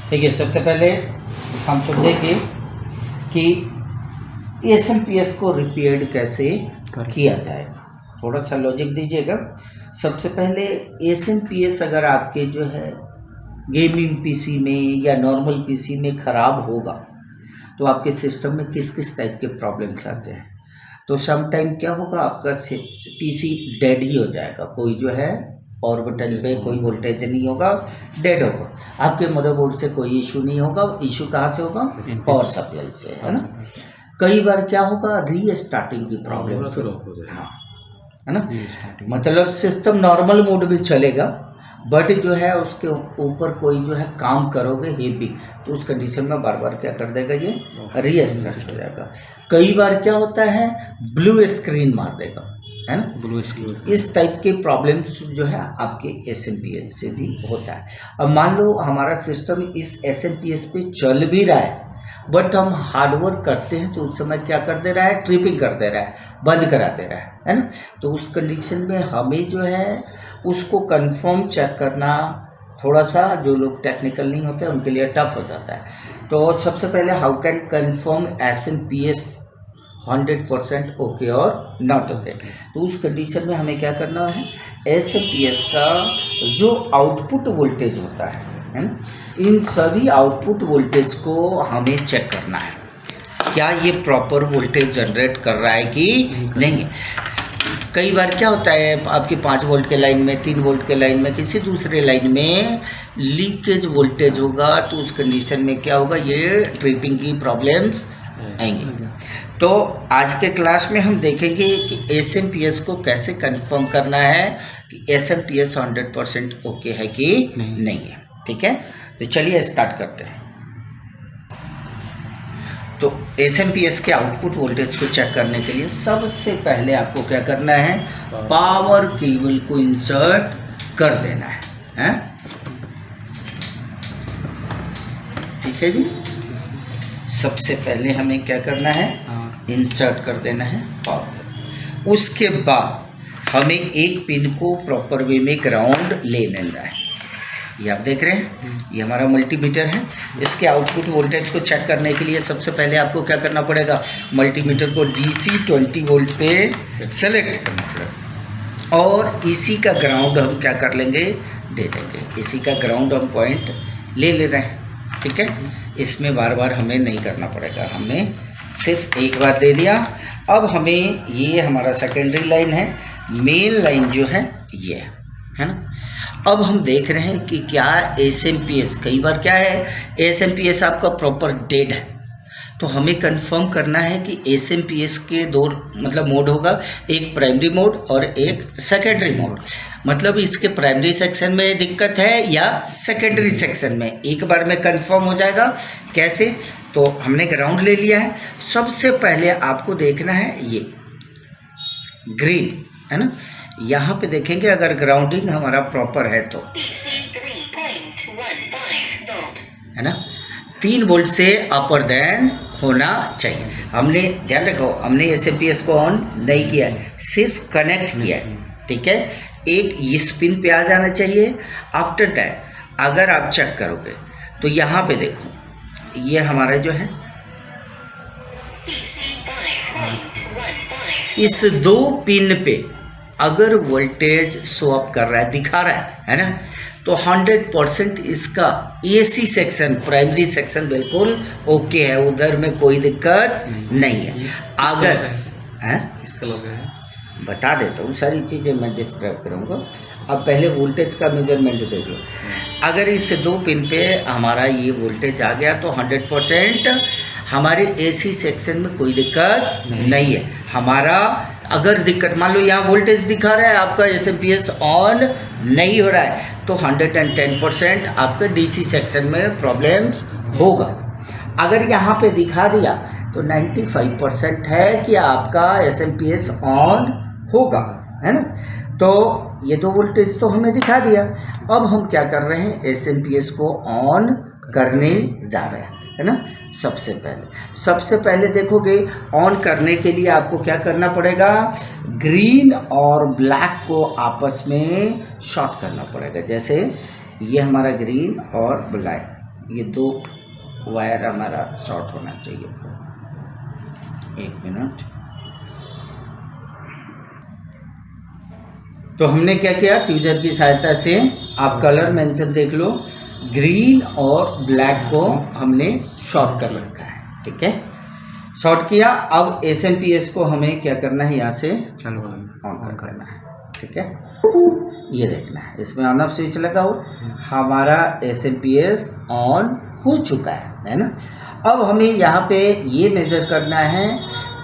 देखिए, सबसे पहले हम समझेंगे कि एसएमपीएस को रिपेयर कैसे किया जाएगा। थोड़ा सा लॉजिक दीजिएगा। सबसे पहले एसएमपीएस अगर आपके जो है गेमिंग पीसी में या नॉर्मल पीसी में ख़राब होगा तो आपके सिस्टम में किस किस टाइप के प्रॉब्लम्स आते हैं। तो सम टाइम क्या होगा, आपका पीसी डेड ही हो जाएगा। कोई जो है पावर बटन पे कोई वोल्टेज नहीं होगा, डेड होगा। आपके मदरबोर्ड से कोई इशू नहीं होगा। इशू कहाँ से होगा? पावर सप्लाई से, है ना। कई बार क्या होगा, रीस्टार्टिंग की प्रॉब्लम हो जाएगी, हाँ, है ना। मतलब सिस्टम नॉर्मल मोड में चलेगा बट जो है उसके ऊपर कोई जो है काम करोगे हेवी तो उस कंडीशन में बार बार क्या कर देगा, ये रीस्टार्ट हो जाएगा। कई बार क्या होता है, ब्लू स्क्रीन मार देगा, है ना। ब्लू स्क्रीन, इस टाइप के प्रॉब्लम्स जो है आपके एसएमपीएस से भी होता है। अब मान लो हमारा सिस्टम इस एसएमपीएस पे चल भी रहा है बट हम हार्डवर्क करते हैं तो उस समय क्या कर दे रहा है, ट्रिपिंग कर दे रहा है, बंद करा दे रहा है ना। तो उस कंडीशन में हमें जो है उसको कंफर्म चेक करना थोड़ा सा, जो लोग टेक्निकल नहीं होते उनके लिए टफ हो जाता है। तो सबसे पहले how can confirm SMPS 100% okay और नॉट ओके। तो उस कंडीशन में हमें क्या करना है, एसएमपीएस का जो आउटपुट वोल्टेज होता है ना, इन सभी आउटपुट वोल्टेज को हमें चेक करना है, क्या ये प्रॉपर वोल्टेज जनरेट कर रहा है कि नहीं है। कई बार क्या होता है, आपकी 5 वोल्ट के लाइन में, 3 वोल्ट के लाइन में, किसी दूसरे लाइन में लीकेज वोल्टेज होगा तो उस कंडीशन में क्या होगा, ये ट्रिपिंग की प्रॉब्लम्स आएंगी। तो आज के क्लास में हम देखेंगे कि एसएमपीएस को कैसे कंफर्म करना है कि एसएमपीएस 100% ओके है कि नहीं है। ठीक है, तो चलिए स्टार्ट करते हैं। तो एसएमपीएस के आउटपुट वोल्टेज को चेक करने के लिए सबसे पहले आपको क्या करना है, पावर केबल को इंसर्ट कर देना है? ठीक है जी। सबसे पहले हमें क्या करना है, इंसर्ट कर देना है पावर। उसके बाद हमें एक पिन को प्रॉपर वे में ग्राउंड ले लेना है। ये आप देख रहे हैं, ये हमारा मल्टीमीटर है। इसके आउटपुट वोल्टेज को चेक करने के लिए सबसे पहले आपको क्या करना पड़ेगा, मल्टीमीटर को डीसी 20 वोल्ट पे सेलेक्ट करना पड़ेगा और इसी का ग्राउंड हम क्या कर लेंगे, दे देंगे। इसी का ग्राउंड हम पॉइंट ले ले रहे हैं। ठीक है, इसमें बार बार हमें नहीं करना पड़ेगा, हमने सिर्फ एक बार दे दिया। अब हमें ये हमारा सेकेंडरी लाइन है, मेन लाइन जो है ये है ना। अब हम देख रहे हैं कि क्या एसएमपीएस, कई बार क्या है, एसएमपीएस आपका प्रॉपर डेड है तो हमें कंफर्म करना है कि एसएमपीएस के दो मतलब मोड होगा, एक प्राइमरी मोड और एक सेकेंडरी मोड। मतलब इसके प्राइमरी सेक्शन में दिक्कत है या सेकेंडरी सेक्शन में, एक बार में कंफर्म हो जाएगा। कैसे, तो हमने ग्राउंड ले लिया है। सबसे पहले आपको देखना है ये ग्रीन, है ना। यहाँ पे देखेंगे अगर ग्राउंडिंग हमारा प्रॉपर है तो, है ना, 3 वोल्ट से अपर देन होना चाहिए। हमने ध्यान रखो, हमने एसएमपीएस को ऑन नहीं किया है, सिर्फ कनेक्ट किया है। ठीक है, एक इस पिन पे आ जाना चाहिए। आफ्टर दैट अगर आप चेक करोगे तो यहाँ पे देखो, ये हमारा जो है इस 2 पिन पे अगर वोल्टेज शो अप कर रहा है, दिखा रहा है ना, तो 100% इसका एसी सेक्शन, प्राइमरी सेक्शन बिल्कुल ओके है, उधर में कोई दिक्कत नहीं है। अगर इसका लग रहा है, बता देता हूँ, सारी चीज़ें मैं डिस्क्राइब करूँगा। अब पहले वोल्टेज का मेजरमेंट देख लो। अगर इस 2 पिन पे हमारा ये वोल्टेज आ गया तो 100% हमारे एसी सेक्शन में कोई दिक्कत नहीं है। हमारा अगर दिक्कत, मान लो यहाँ वोल्टेज दिखा रहा है, आपका एसएमपीएस ऑन नहीं हो रहा है तो 110% आपके डीसी सेक्शन में प्रॉब्लम्स होगा। अगर यहाँ पे दिखा दिया तो 95% है कि आपका एसएमपीएस ऑन होगा, है ना। तो ये 2 वोल्टेज तो हमें दिखा दिया। अब हम क्या कर रहे हैं, एसएमपीएस को ऑन करने जा रहे हैं, है ना। सबसे पहले देखोगे, ऑन करने के लिए आपको क्या करना पड़ेगा, ग्रीन और ब्लैक को आपस में शॉर्ट करना पड़ेगा। जैसे ये हमारा ग्रीन और ब्लैक, ये 2 वायर हमारा शॉर्ट होना चाहिए। 1 मिनट। तो हमने क्या किया, ट्यूजर की सहायता से आप कलर मेंशन देख लो, ग्रीन और ब्लैक को हमने शॉर्ट कर रखा है। ठीक है, शॉर्ट किया। अब SMPS को हमें क्या करना है, यहाँ से ऑन करना है। ठीक है, ये देखना है, इसमें ऑन ऑफ स्विच लगा हो, हमारा SMPS ऑन हो चुका है ना। अब हमें यहाँ पे ये मेजर करना है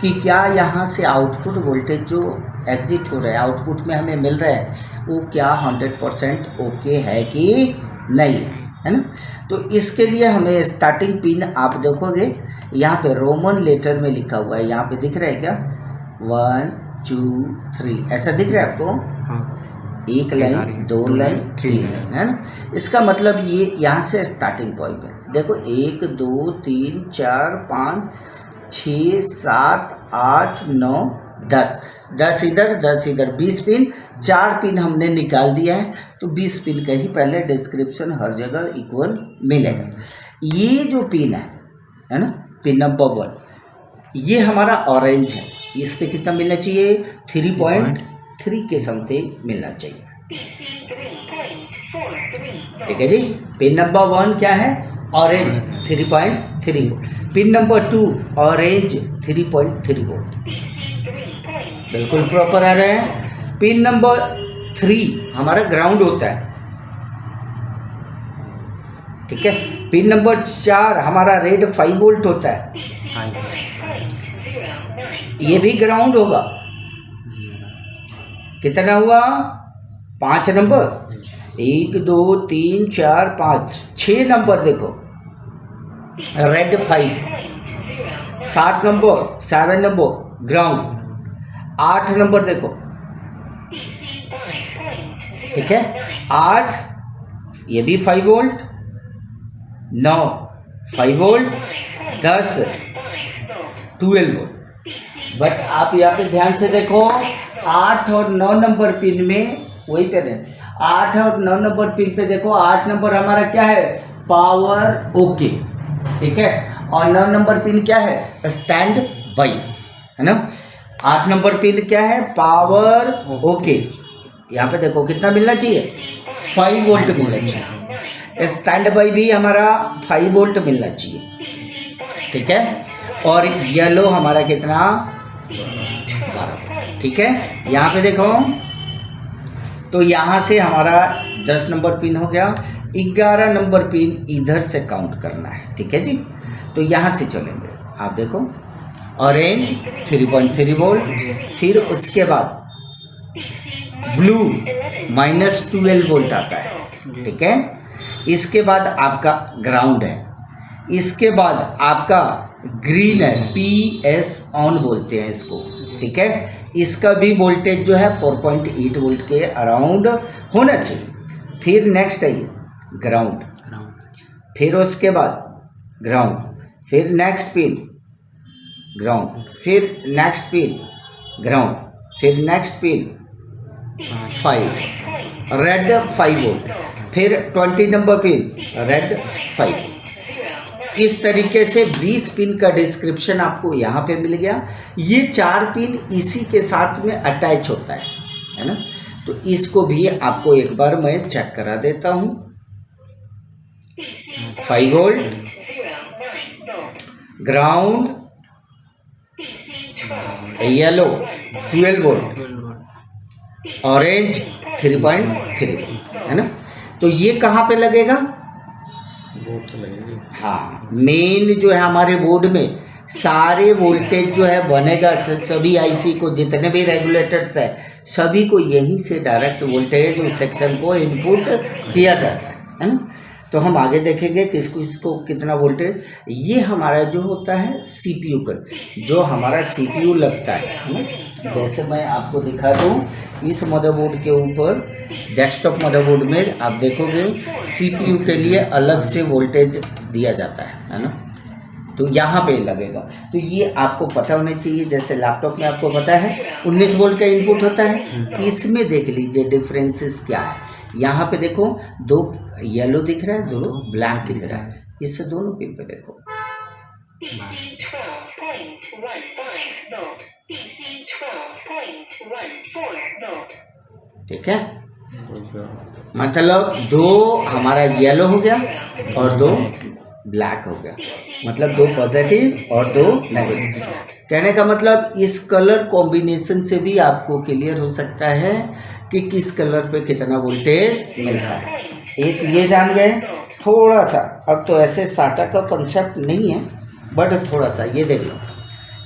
कि क्या यहाँ से आउटपुट वोल्टेज जो एग्जिट हो रहा है, आउटपुट में हमें मिल रहा है, वो क्या 100% ओके है कि नहीं है ना। तो इसके लिए हमें स्टार्टिंग पिन आप देखोगे यहाँ पे रोमन लेटर में लिखा हुआ है, यहाँ पे दिख रहा है क्या, 1 2 3 ऐसा दिख रहा है आपको। हाँ। 1 लाइन 2 लाइन 3 लाइन है ना। इसका मतलब ये यहाँ से स्टार्टिंग पॉइंट है। देखो 1 2 3 4 5 6 7 8 9 10 10 इधर 10 इधर, 20 पिन, 4 पिन हमने निकाल दिया है। तो 20 पिन का ही पहले डिस्क्रिप्शन हर जगह इक्वल मिलेगा। ये जो पिन है ना, पिन नंबर 1, ये हमारा ऑरेंज है, इस पे कितना मिलना चाहिए, 3.3 के समथिंग मिलना चाहिए। ठीक है जी, पिन नंबर 1 क्या है, orange 3.3 volt. Pin number 2 orange 3.3 volt, बिल्कुल प्रॉपर आ रहा है। पिन नंबर 3 हमारा ग्राउंड होता है। ठीक है, पिन नंबर 4 हमारा रेड 5 वोल्ट होता है, ये भी ग्राउंड होगा। कितना हुआ, 5 नंबर, 1 2 3 4 5 6 नंबर देखो, red 5, 7 number 7 number ground, 8 number देखो। ठीक है, 8 ये भी 5 वोल्ट, 9 5 वोल्ट, 10 12 वोल्ट। बट आप यहाँ पे ध्यान से देखो, 8 और 9 नंबर पिन में वही पे रहे, 8 और 9 नंबर पिन पे देखो, 8 नंबर हमारा क्या है, पावर ओके। ठीक है, और 9 नंबर पिन क्या है, स्टैंड बाई है ना। 8 नंबर पिन क्या है, पावर ओके। यहाँ पे देखो कितना मिलना चाहिए, 5 वोल्ट मिलना चाहिए। स्टैंड बाई भी हमारा 5 वोल्ट मिलना चाहिए। ठीक है, और येलो हमारा कितना, 12। ठीक है, यहाँ पे देखो, तो यहाँ से हमारा 10 नंबर पिन हो गया, 11 नंबर पिन इधर से काउंट करना है। ठीक है जी, तो यहाँ से चलेंगे, आप देखो ऑरेंज 3.3 वोल्ट, फिर उसके बाद ब्लू -12 वोल्ट आता है। ठीक है, इसके बाद आपका ग्राउंड है, इसके बाद आपका ग्रीन है, PS ऑन बोलते हैं इसको। ठीक है, इसका भी वोल्टेज जो है 4.8 वोल्ट के अराउंड होना चाहिए। फिर नेक्स्ट है ग्राउंड, फिर उसके बाद ग्राउंड, फिर नेक्स्ट पिन ग्राउंड, फिर नेक्स्ट पिन ग्राउंड, फिर नेक्स्ट पिन 5 रेड 5 वोल्ट, फिर 20 नंबर पिन रेड 5। इस तरीके से 20 पिन का डिस्क्रिप्शन आपको यहाँ पे मिल गया। ये 4 पिन इसी के साथ में अटैच होता है ना। तो इसको भी आपको एक बार मैं चेक करा देता हूँ। 5 volt ground, yellow 12 volt, orange 3.3 है ना। तो ये कहाँ पे लगेगा, हाँ, मेन जो है हमारे बोर्ड में सारे वोल्टेज जो है बनेगा, सभी आईसी को जितने भी रेगुलेटर्स है सभी को यहीं से डायरेक्ट वोल्टेज उस सेक्शन को इनपुट किया जाता है ना। तो हम आगे देखेंगे किसको कितना वोल्टेज। ये हमारा जो होता है सीपीयू का, जो हमारा सीपीयू लगता है ना। जैसे मैं आपको दिखा दूँ, इस मदरबोर्ड के ऊपर डेस्कटॉप मदरबोर्ड में आप देखोगे सीपीयू के लिए अलग से वोल्टेज दिया जाता है ना। तो यहाँ पे लगेगा, तो ये आपको पता होना चाहिए। जैसे लैपटॉप में आपको पता है 19 वोल्ट का इनपुट होता है, इसमें देख लीजिए डिफरेंसेस क्या है। यहाँ पे देखो 2 येलो दिख रहा है, 2 ब्लैक दिख रहा है। इस दोनों पिन पे देखो, PC 12.15 volt. PC 12.14 volt. ठीक है। मतलब दो हमारा येलो हो गया और दो ब्लैक हो गया, मतलब दो पॉजिटिव और दो नेगेटिव। कहने का मतलब इस कलर कॉम्बिनेशन से भी आपको क्लियर हो सकता है कि किस कलर पे कितना वोल्टेज मिलता है। एक ये जान गए। थोड़ा सा अब तो ऐसे साटा का कॉन्सेप्ट नहीं है, बट थोड़ा सा ये देख लो,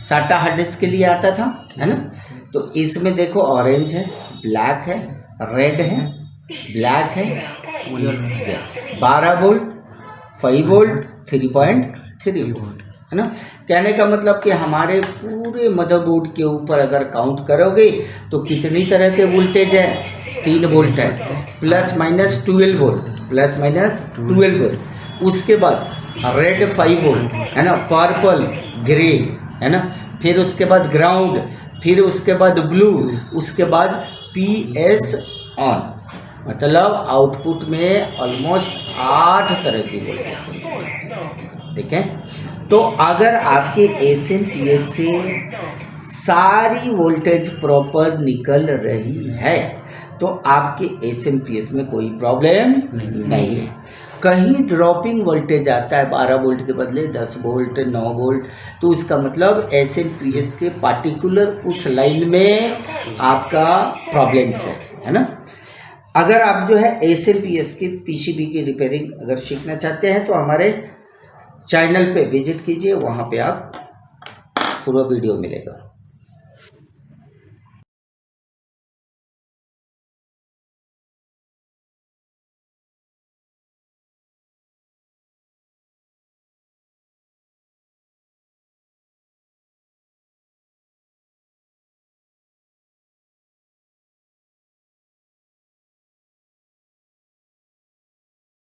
साटा हार्ड डिस्क के लिए आता था, है ना। तो इसमें देखो ऑरेंज है, ब्लैक है, रेड है, ब्लैक है, 12 वोल्ट, 5 वोल्ट, 3.3 वोल्ट, है ना। कहने का मतलब कि हमारे पूरे मदरबोर्ड के ऊपर अगर काउंट करोगे तो कितनी तरह के वोल्टेज है, 3 वोल्ट है, plus minus 12 volt, plus minus 12 volt. उसके बाद रेड 5 वोल्ट, है ना, पर्पल, ग्रे, है ना, फिर उसके बाद ग्राउंड, फिर उसके बाद ब्लू, उसके बाद PS ऑन। मतलब आउटपुट में ऑलमोस्ट 8 तरह की वोल्टेज, ठीक है। तो अगर आपके SMPS से सारी वोल्टेज प्रॉपर निकल रही है तो आपके SMPS में कोई प्रॉब्लम नहीं है। कहीं ड्रॉपिंग वोल्टेज आता है 12 वोल्ट के बदले 10 वोल्ट, 9 वोल्ट, तो इसका मतलब SMPS के पार्टिकुलर उस लाइन में आपका प्रॉब्लम्स है ना। अगर आप जो है SMPS की PCB की रिपेयरिंग अगर सीखना चाहते हैं तो हमारे चैनल पे विजिट कीजिए, वहाँ पे आप पूरा वीडियो मिलेगा।